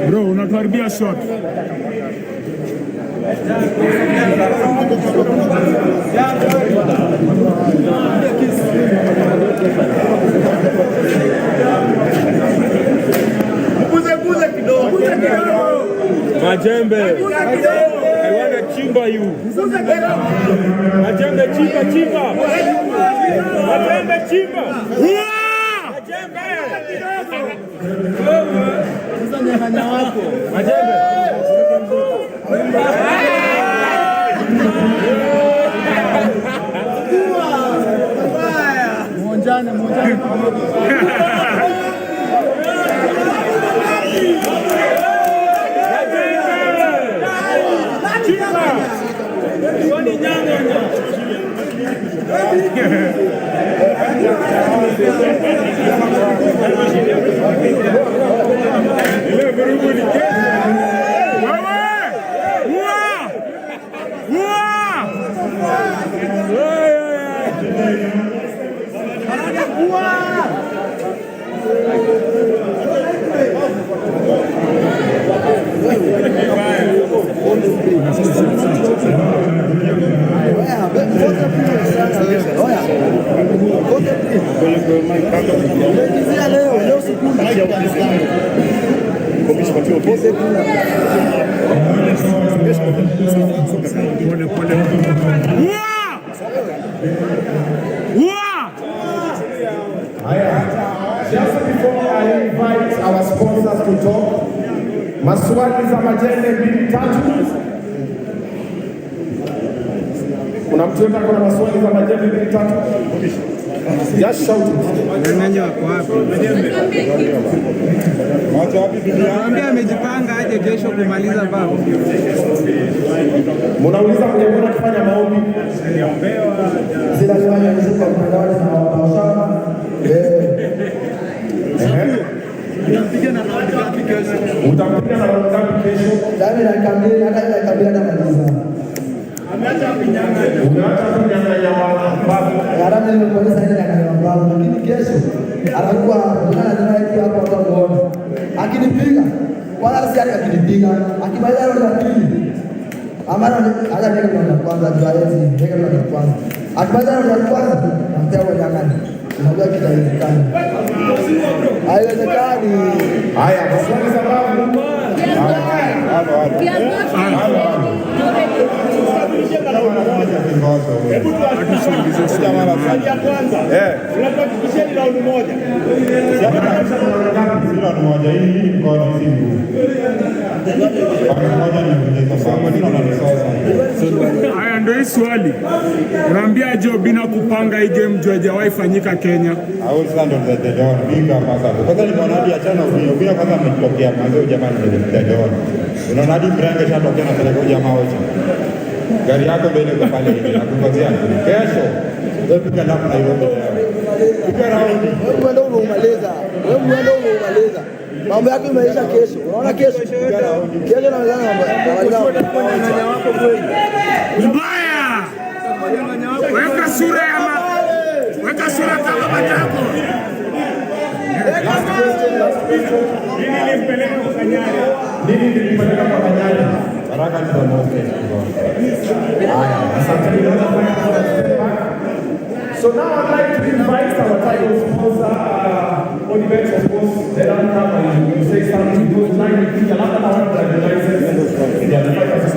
Bro, unatuharibia shot. Buze kidogo. Majembe. I want to chimba you. Majembe chimba. Majembe chimba. Majembe. Sasa nyanya wako. Majembe. Monjane. Just before I invite our sponsors to talk, maswali za Majembe 2-3. Kuna mtu yote kuna maswali za Majembe 2-3? Just shout it. Nyanya wako wapi? Watu wapi dunia? Mwambie amejipanga aje kesho kumaliza bao. Mnauliza mjambo kufanya maombi. Zile fanya mzuka mtandao na washama. Utampiga na raundi ngapi kesho? Utampiga na raundi ngapi kesho? Dami na kabila na maliza. Umeacha kunyang'anya babu. Gharama ile kwa sasa ile na babu, lakini kesho atakuwa anataka hapo kwa muone. Akinipiga wala siari akinipiga, akimaliza round ya pili. Amara hata ndio kwa kwanza jaezi, ndio kwa kwanza. Akimaliza round ya kwanza, namtao nyang'anya. Unajua kitawezekana. Haiwezekani. Haya, maswali za babu. Haya ndio hii swali. Unaambia Joe bina kupanga hii game Joe hajawahi fanyika Kenya. Unaona hadi Mrange shatokea na peleka jamaa wote. Gari yako ndio ile pale hivi na kungojea. Kesho ndio piga lapu na hiyo. Piga raundi. Wewe ndio unaumaliza. Mambo yako imeisha kesho. Unaona kesho? Kesho na wenzangu Nyanya wako kweli. Mbaya. Weka sura kama matako. Nini nilipeleka kwa Kanyari? Baraka ni za Mungu. Haya, asante. So now I'd like to invite our title sponsor, Olivet, of course, let them come and say something to those 9 people. I'm not going to recognize them. They are the fighters.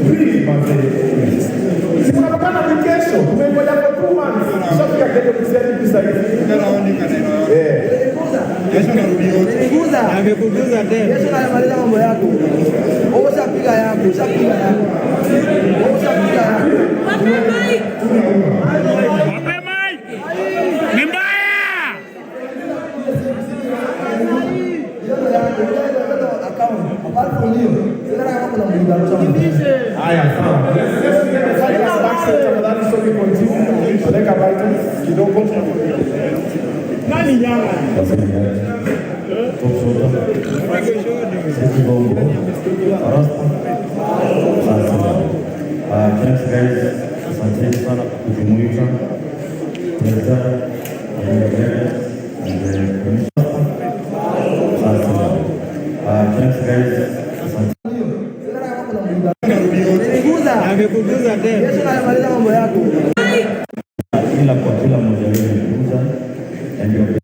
Please, please. Si mnatokana na kesho, tumengoja kwa 2 months. Sasa kesho kusema pesa hizi. Kesho narudi yote. Amekuguza tena. kesho namaliza mambo yako. Wewe ushapiga yako. Wape mic. Ni mbaya. Haya, sawa. Nani nyama? Thanks guys, asante sana kwa kujumuika. Tunaweza Thanks guys. Asante. Amepunguza tena. Yesu anamaliza mambo yako. Kila mmoja wenu amekuja.